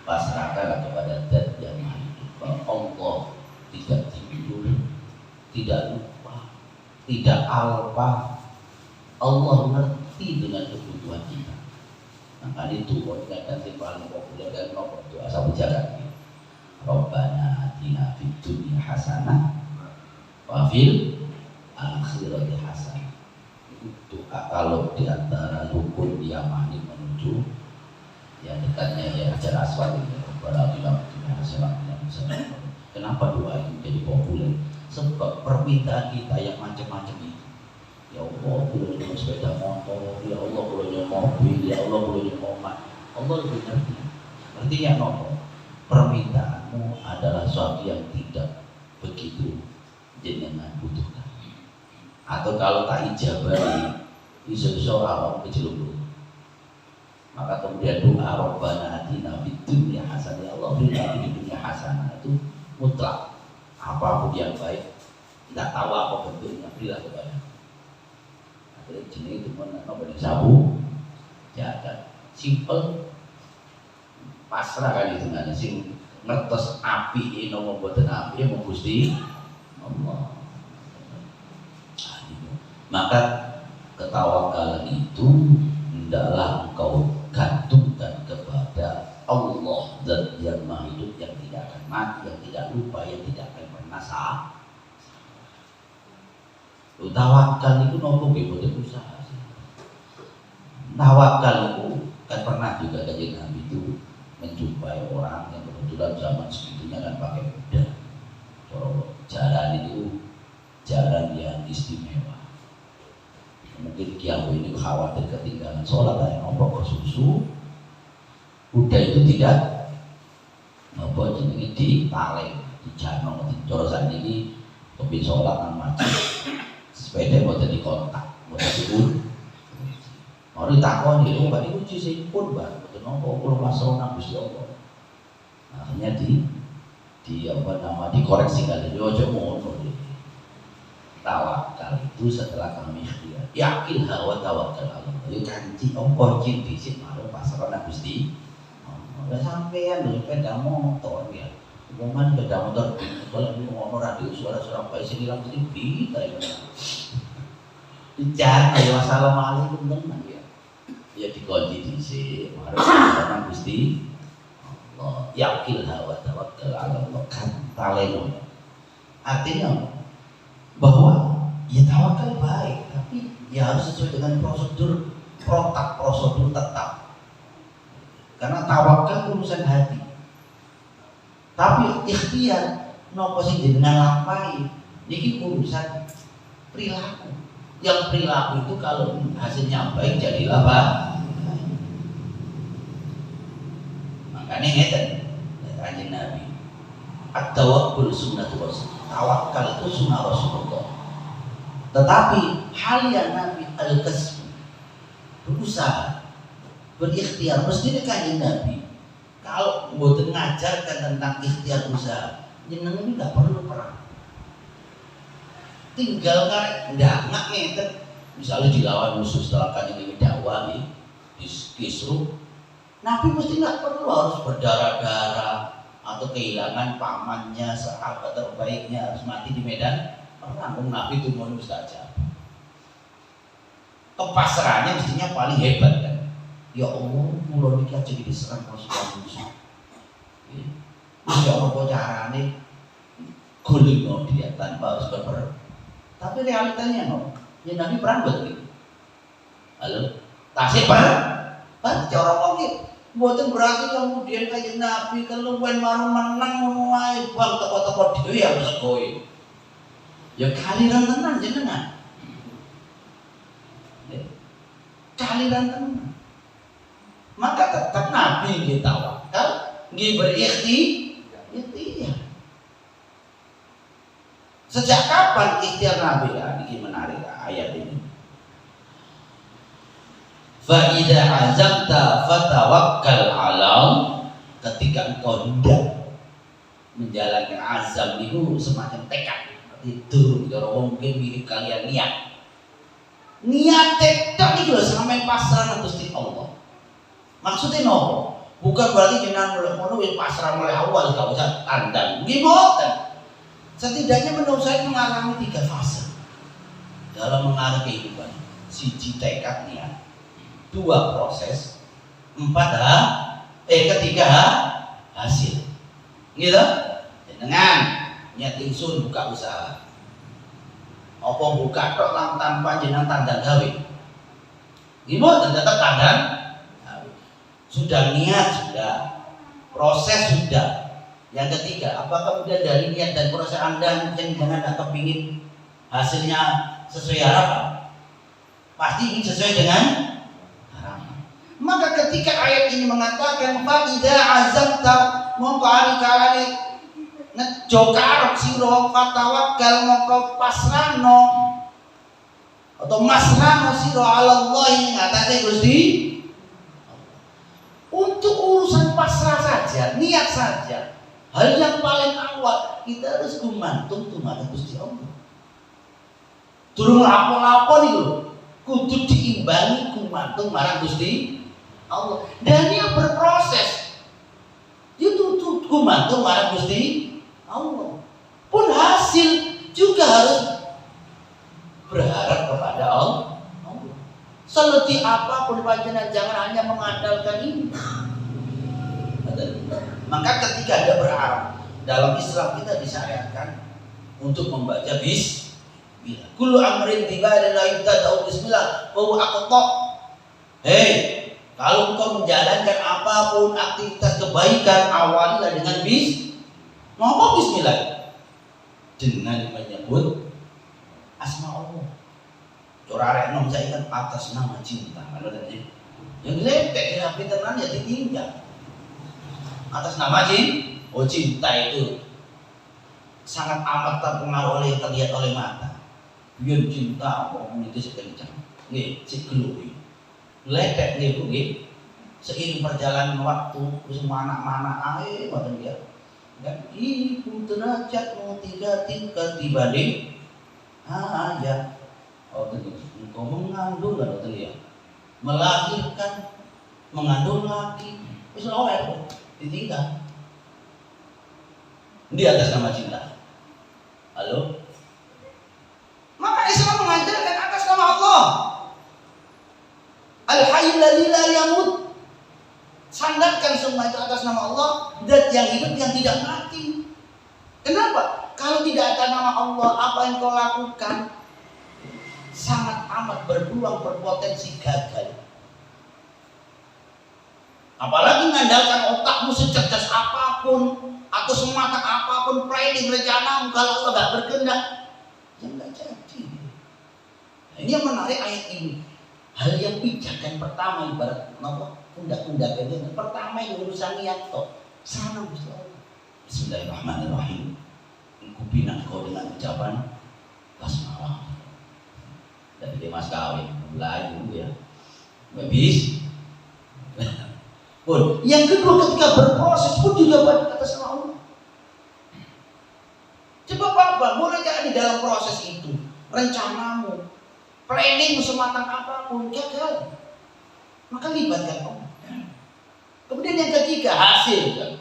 Pasrahkanlah kepada Zat yang Maha Hidup. Allah tidak tidur, tidak lupa, tidak alpa. Allah ngerti dengan kebutuhan kita. Maka itu kan yang paling populer dan nomor doa sahabat jalan. Rabbana atina fid dunya hasanah wa fil akhirati hasanah. Itu doa kalau di antara rukun Yamani menuju yang dekatnya ya Hajar Aswad ini. Rabbana atina fid dunya hasanah. Kenapa doa itu jadi populer? Sebab permintaan kita yang macam-macam itu. Ya Allah, kalau nyewa sepeda motor, ya Allah kalau nyewa mobil, ya Allah kalau nyewa rumah, Allah lebih ngerti. Artinya nopo, permintaanmu adalah sesuatu yang tidak begitu jenengan butuhkan. Atau kalau tak ijabahi, iso-iso awam kejelubur. Maka kemudian doa Rabbana atina fid dunya hasanah, ya Allah berilah di dunia hasanah, itu mutlak. Apapun yang baik, tidak tahu apa bentuknya, berilah kepada. Akhirnya jenis itu apa nih sabu, jaga, simple, pasrah kan itu nggak sing ngetos api ini mau buatan api mau gusti Allah. Maka ketawakalan itu hendaklah engkau gantungkan kepada Allah Zat yang Maha Hidup, yang tidak akan mati, yang tidak lupa, yang tidak akan pernah salah. Tawakal itu nopo boten usaha. Tawakal itu kan pernah juga Kanjeng Nabi itu menjumpai orang yang kebetulan zaman segitunya kan pakai kuda. Kalau jalan itu jalan yang istimewa. Mungkin kiamu ini khawatir ketinggalan sholat dan nopo ke susu. Kuda itu tidak nopo jenenge di taleng, di janong, di corosan ini topi sholat nang maju. Sepeda mau jadi kontak, mau jadi pun. Mau ditakon itu nggak diuji sih pun bang, betul nopo kalau masalah Gusti Allah. Akhirnya di apa nama dikoreksi kali dia ojo ngono. Tawakal itu setelah kami ikhtiar, yakin hawa tawakal Allah. Itu kanci ongkor cin bisik malu pasaran Gusti. Udah sampean lho sepeda motor ya. Umuman sepeda motor kalau di ngono radio suara-suara baik sing ilang mesti bita ya. Dijar ayo assalamualaikum tenan ya. Ya dikunci dhisik, harus sama Gusti Allah. Yakin hawa tawakkal ala Allah kan taleno. Artinya bahwa ya tawakal baik, tapi ya harus sesuai dengan prosedur prosedur tetap. Karena tawakal urusan hati. Tapi ikhtiar nopo sing jenengan lampahi niki urusan perilaku. Yang perilaku itu kalau hasilnya baik jadilah baik. Makanya ngeten Kanjeng Nabi. At-tawakkul sunnatul rasul. Tawakal itu sunnah Rasulullah. Tetapi hal yang Nabi al-kasb, berusaha, berikhtiar, mestinya Kanjeng Nabi kalau buat ngajarkan tentang ikhtiar usaha, jenengan ini nggak perlu perang. Tinggal karek nggak ngeten, misalnya dilawan musuh setelah Kanjeng Nabi dakwah di Kisru, Nabi mesti nggak perlu harus berdarah-darah, atau kehilangan pamannya, sahabat terbaiknya harus mati di medan perang. Nabi itu mau mustajab. Kepasrahannya mestinya paling hebat kan. Ya Allah, mulai nikah jadi diserang pasukan musuh. Ya Allah, kok caranya guling no dia tanpa harus berperang. Tapi realitanya no, ya Nabi perang betul. Halo, tasik perang, cara kok buatan berarti kemudian kayak Nabi kalau bukan mau menang mulai bang toko-toko dia harus koi. Ya kaliran tenan jenengan. Kaliran tenan. Maka tetap Nabi dia tawakal, dia berikhtiar. Sejak kapan ikhtiar Nabi? Ini menarik ayat ini. Fa idza azamta fatawakkal 'ala, ketika engkau hendak menjalankan azam itu semacam tekad. Itu kalau mungkin mirip kalian niat tekad itu sampai pasrah Gusti Allah. Maksudnya nopo? Bukan berarti jenengan mulai pasrah mulai awal gak usah tandang. Gimana? Setidaknya menurut saya mengalami 3 fase dalam mengarah kehidupan. Siji tekad niat, 2 proses, 4 ketiga hasil. Gitu? Dengan niat ingsun buka usaha. Apa buka tok tanpa jenengan tandang gawe. Gimana? Tetap tandang. Sudah niat, sudah proses, sudah. Yang ketiga, apakah kemudian dari niat dan proses Anda mungkin jangan kepingin hasilnya sesuai harapan? Pasti ingin sesuai dengan harapan. Maka ketika ayat ini mengatakan fa idza azamta mongko ari-ari nejo karep sira fatawakkal mongko pasrahno atau masrahno sira ala Allah ing atase Gusti. Untuk urusan pasrah saja, niat saja, hal yang paling awal kita harus gumantung tumana Gusti Allah. Durung lapo-lapo niku kudu diimbangi gumantung marang Gusti Allah. Dan dia berproses. Dia tuh gumantung marang Gusti Allah. Pun hasil juga harus berharap kepada Allah. Seletih apapun panjenengan jangan hanya mengandalkan ini. Maka ketika Anda berharap, dalam Islam kita disyariatkan untuk membaca bismillah. Kullu amrin tibadan la yubtada'u bismillah wa huwa aqta. Hei, kalau engkau menjalankan apapun aktivitas kebaikan, awalilah dengan bismillah. Dengan menyebut asma Allah. Corarek nom saya ingat atas nama cinta. Kalau tadi yang lepek ya tenan ya ditinggal. Atas nama cinta itu sangat amat terpengaruh oleh terlihat oleh mata. Biar cinta orang itu sekencang. Nggih, ciglui. Lepek nggih, seiring perjalanan waktu terus mana-mana ae ngoten dia. Dan ibu derajat mutilatin katibadin. Ya. Engkau mengandung kan ya, melahirkan, mengandung laki, itu awal ditinggal di atas nama cinta. Halo, maka Islam mengajarkan atas nama Allah, Al-Hayyul Ladzi la Yamut. Sandarkan semua itu atas nama Allah, zat yang hidup yang tidak mati. Kenapa? Kalau tidak ada nama Allah, apa yang kau lakukan sangat amat berpeluang berpotensi gagal. Apalagi mengandalkan otakmu secerdas apapun atau sematang apapun planning rencanamu, kalau Allah tidak berkehendak, ya nggak jadi. Nah, ini yang menarik ayat ini. Hal yang pijakan pertama ibarat apa? Pundak-pundak ini pertama yang urusan niat toh. Sana Bismillahirrahmanirrahim. Engkau bina kau dengan ucapan basmalah. Dari dia mas kawin, mulai dulu ya, habis. Pun yang kedua ketika berproses pun juga pada atas nama Allah. Coba apa? Boleh jadi di dalam proses itu rencanamu, planning sematang apapun gagal, maka libatkan Allah. Kemudian yang ketiga hasil.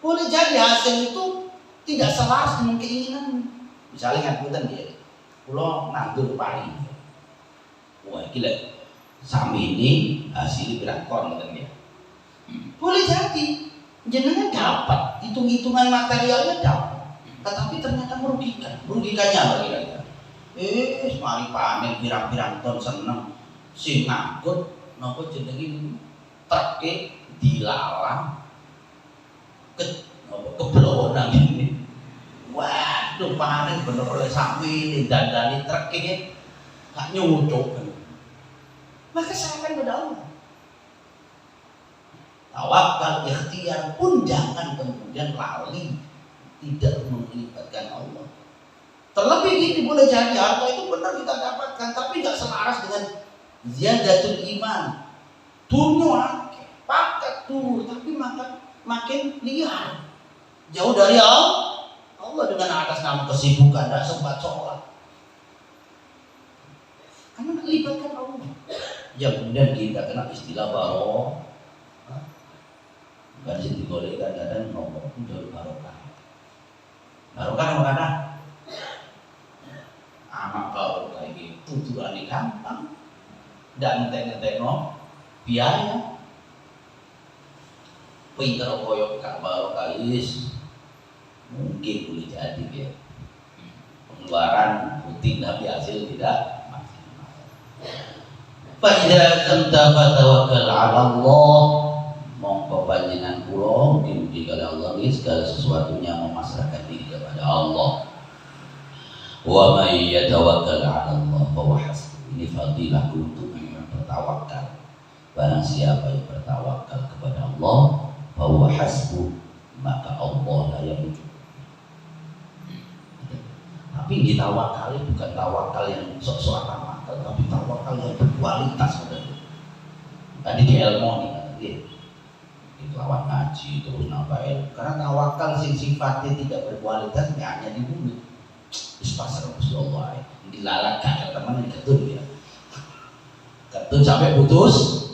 Boleh jadi hasil itu tidak selaras dengan keinginan. Misalnya ngapunten dia, kula nandur pari. Wah, gila. Sami ini hasilnya pirang ton ngoten ya. Boleh jadi jenengan dapat, hitung-hitungan materialnya dapat, tetapi ternyata merugikan. Merugikannya apa kira-kira? Mari panen pirang-pirang ton seneng, sing ngangkut napa jenenge truk dilalang keblowo nang ngene. Waduh, panen bener-bener sami dandani truk iki gak nyucuk. Maka serahkan pada Allah. Tawakal ikhtiar pun jangan kemudian lali tidak melibatkan Allah. Terlebih gini, boleh jadi harta itu benar kita dapatkan, tapi nggak selaras dengan ziyadatul iman. Turunnya pakat turun, tapi makin liar, jauh dari Allah. Allah dengan atas nama kesibukan tidak sempat sholat, karena melibatkan Allah. Ya kemudian kita kena istilah baroh. Bukan sih digolek kadang ngomong pun dari barokah. Barokah apa kata? Anak barokah ini tujuannya gampang, tidak ngeteng no biaya. Pinter koyok kak barokah is mungkin boleh jadi ya. Pengeluaran rutin tapi hasil tidak maksimal. Faidah samta fatawakkal 'ala Allah. Mongko panjenengan kula mugi-mugi kali Allah ini segala sesuatunya memasrahkan diri kepada Allah. Wa may yatawakkal 'ala Allah fa huwa hasbuh. Ini fadilah untuk yang bertawakal. Barang siapa yang bertawakal kepada Allah, fa huwa hasbuh, maka Allah lah yang cukup. Tapi ini tawakal bukan tawakal yang sok-sok tawakal, tapi tawakal yang berkualitas. Tadi di ilmu nih, lawan ngaji terus nambah ilmu. Karena tawakal sing sifatnya tidak berkualitas hanya di mulut. Wis pasrah Gusti Allah. Dilalat kakek teman ketun ya. Ketun sampai putus.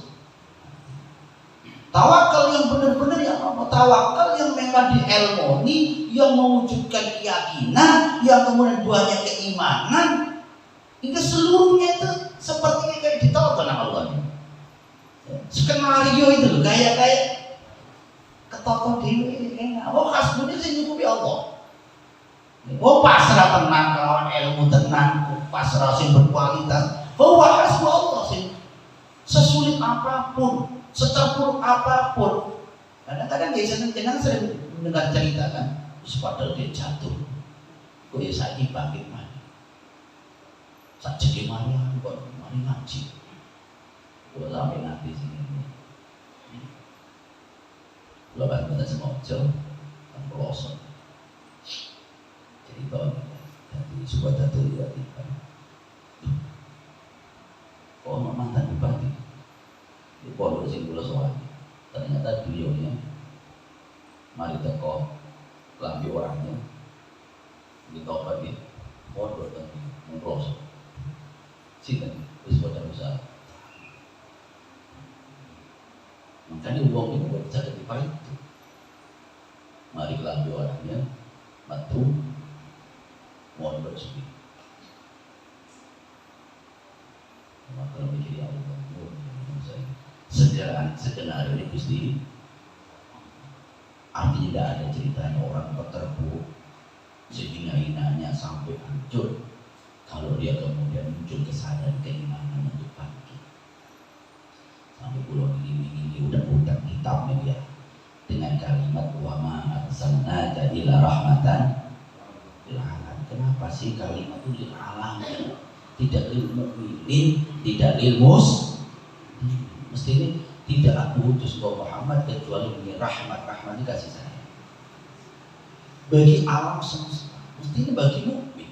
Tawakal yang benar-benar yang apa? Tawakal yang memang diilmoni, yang mewujudkan keyakinan, yang kemudian buahnya keimanan. Hingga seluruhnya itu seperti kayak ditolak oleh Allah. Skenario itu loh, kayak ketoto dewe enak. Oh hasbunya sih nyukupi Allah. Oh pasrah tenang kawan ilmu tenang, pasrah sing berkualitas. Oh hasbu Allah sih. Sesulit apapun, seterpuruk apapun. Kadang-kadang dia senang sering mendengar cerita kan, padahal dia jatuh. Kok ya saya bangkit mana? Saat jadi mana? Kok mari ngaji? Kok sampai nanti sini? Lepas kita semojo dan pelosok. Jadi tahun dari sebuah jatuh ya tiba. Oh mantan bupati di pondok sing kula sowan. Ternyata beliaunya mari teko lambi orangnya di tobat di pondok tadi pelosok. Sinten wis padha besar. Makanya uang itu bisa dipakai itu. Mari kelambi orangnya batu mohon bersih. Maka lebih dari Allah. Skenario ini Gusti. Artinya tidak ada ceritanya orang terpuruk sehina-hinanya sampai hancur. Kalau dia kemudian muncul kesadaran keimanan untuk bangkit. Sampai pulau ini udah hitam ya dengan kalimat wa ma arsalnaka illa rahmatan lil alamin. Kenapa sih kalimat itu lil alamin? Tidak lil mukminin, tidak lil mestinya tidak aku utus ke Muhammad kecuali ini rahmat kasih sayang bagi alam semesta. Mestinya bagi mukmin.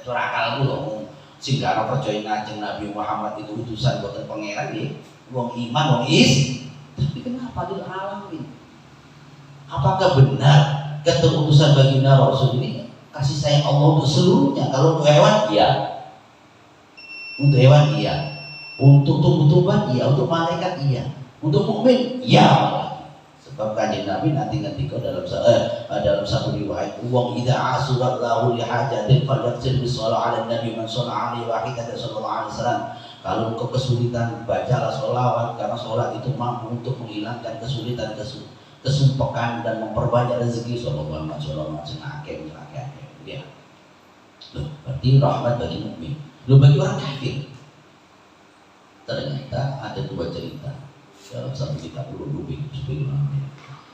Ora akal kula sehingga ana percaya ngajeng Nabi Muhammad itu utusan boten pangeran nggih. Wong iman wong tapi kenapa lil alamin? Apakah benar keterutusan baginda Rasul ini kasih sayang Allah untuk seluruhnya? Kalau untuk hewan iya, untuk hewan iya, untuk tumbuh-tumbuhan iya, untuk malaikat iya, untuk mukmin iya. Sebab kanjeng Nabi nanti ngendika dalam satu riwayat, wong idza asurat lahu li hajatin falyaksir bisolawat ala nabi man shalla alaihi wahidatan sallallahu alaihi wasallam. Kalau engkau kesulitan, bacalah sholawat, karena sholat itu mampu untuk menghilangkan kesulitan, kesumpekan dan memperbanyak rezeki. Sallallahu alaihi wasallam senake ya. Loh, berarti rahmat bagi mukmin. Loh, bagi orang kafir ternyata ada dua cerita dalam satu kitab Ulul Lubik sebagaimana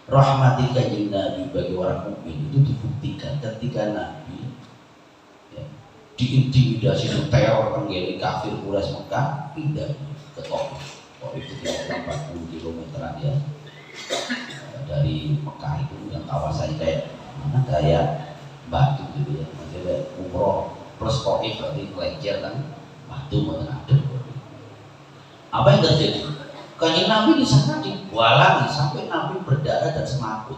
rahmati kanjeng Nabi bagi orang mukmin itu dibuktikan ketika Nabi ya, diintimidasi teror penggeli kafir Quraisy Mekah pindah ke Taif. Taif itu kira-kira 40 kilometeran ya dari Mekah itu, yang kawasannya kayak mana, kayak batu gitu ya, maksudnya umroh plus Taif berarti pelajar kan batu mengadem. Apa yang terjadi? Kanjeng Nabi di sana dibualangi sampai Nabi berdarah dan semaput.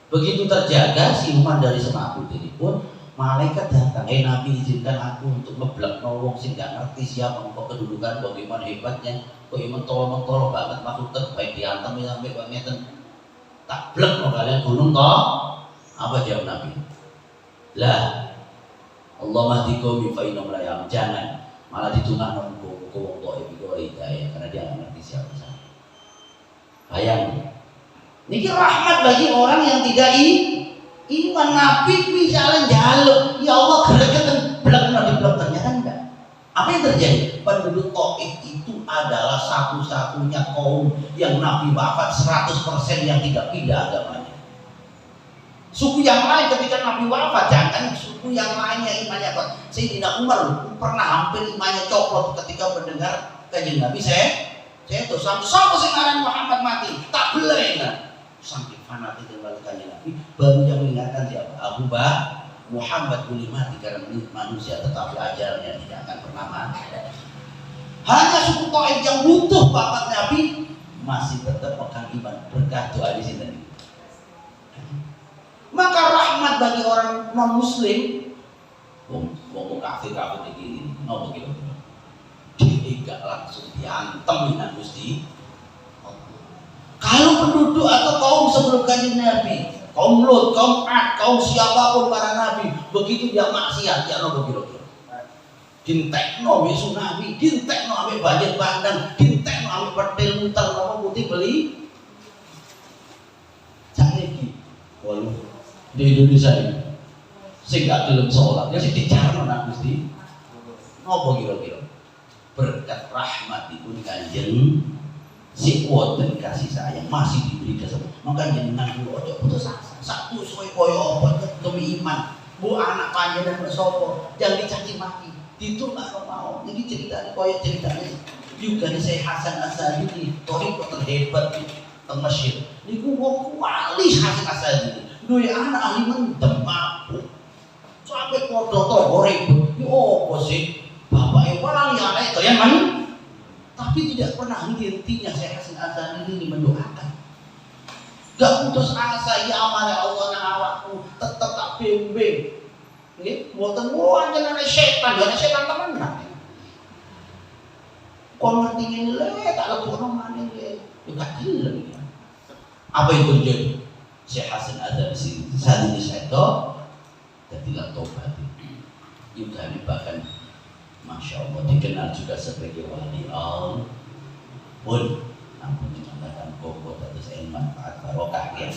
Begitu terjaga siluman dari semaput ini pun, malaikat datang, Nabi izinkan aku untuk ngeblek nolong sih, nggak ngerti siapa engkau kedudukan, bagaimana hebatnya, kok mentolo banget, makhluk terbaik diantem sampai kok ngeten, tak blek no kalian gunung toh. Apa jawab Nabi? Lah, Allah mahdikum fa inna la jangan malah ditunggang wong Taif itu hidayah karena dia nggak ngerti siapa saya. Bayang, ini rahmat bagi orang yang tidak iman. Nabi misalnya jaluk, ya Allah gregetan blek di blok, ternyata enggak. Apa yang terjadi? Penduduk Taif itu adalah satu-satunya kaum yang Nabi wafat 100% yang tidak pindah agamanya. Suku yang lain ketika Nabi wafat, jangan suku yang lainnya imannya kuat. Sayyidina Umar pernah hampir imannya copot ketika mendengar kanjeng Nabi saya tuh sampai sekarang Muhammad mati tak boleh kan. Sampai fanatik dengan kanjeng Nabi, baru yang mengingatkan siapa? Abu Bakar, Muhammad boleh mati karena manusia, tetapi ajalnya tidak akan pernah mati. Hanya suku Taif yang butuh wafat Nabi masih tetap pegang iman berkah doa di sini. Maka rahmat bagi orang non muslim, wong kafir begini, no begitu, dia gak langsung diantem dengan Gusti. Kalau penduduk atau kaum sebelum kanjeng Nabi, kaum Lut, kaum Ad, kaum siapapun para nabi, begitu dia maksiat, ya no begitu. Dintekno Yesus Nabi, dintekno ame banjir bandang, dintekno ame petil muter apa putih beli. Sakniki, walu di Indonesia ini sehingga dalam sholat ya sih dijarno nang Gusti nopo kira-kira berkat rahmat ibu kanjeng si kuat dan kasih sayang masih diberi kesempatan. Maka jenengan dulu ojo putus asa satu sesuai koyo apa demi iman bu anak panjenengan bersopo jangan dicaci maki ditolak mau. Ini ceritanya koyo ceritanya juga nih saya Hasan Asy'ari tori kok terhebat di Mesir niku wong wali Hasan Asy'ari duwe anak ahli mendem mabuk sampai podo toko ribut. Ini apa sih? Bapaknya wali anak itu yang mana? Tapi tidak pernah henti-hentinya saya Hasan Asy'ari ini mendoakan. Gak putus asa, ya amanah Allah nang awakku tetap tak bimbing. Nggih, mboten anjen ana setan, ana setan temenan. Kok ngerti ngene le, tak lebokno maneh le. Gak gelem. Apa yang terjadi? Syekh Hasan Asy'ari saat ini seto tidak tobat. Juga bahkan Masya Allah dikenal juga sebagai wali Allah. Pun namun dikatakan kokot atau saya manfaat barokah ya.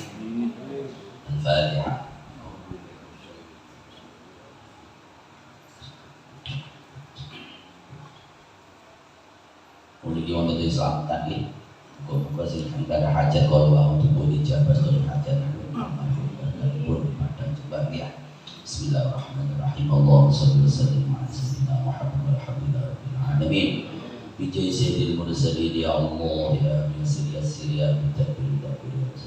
Al-Fatihah. Mulai wonten diselamatkan ya. Kok sih ada hajat kalau mau boleh jabat kalau hajat pun pada coba ya. Bismillahirrahmanirrahim. Allahumma shalli wa sallim ala sayyidina Muhammad rabbil alamin. Bi sayyidil mursalin ya Allah ya min sirri ya bitabbil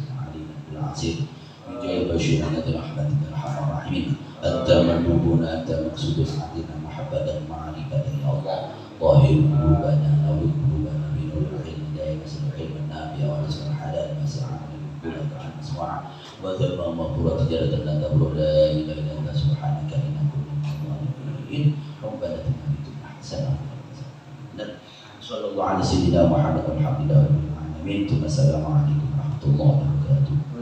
alim bil azim. Bi jayi bashirina rahmatika arhamar rahimin. Anta mandubuna anta maqsudus hadina muhabbadan ma'rifatan ya Allah. Tahir qulubana nawwir qulubana bi nuril hidayah ilmu nabi wa rizqan halal mas'an bulan ta'ala suara wa dzalma maghfurah tijaratan la tabur la ilaha illa anta subhanaka inna kunna minadh-dhalimin. Rabbana atina fid dunya hasanah dan sallallahu alaihi sayyidina Muhammad alhamdulillah rabbil alamin. Amin. Wassalamualaikum warahmatullahi wabarakatuh.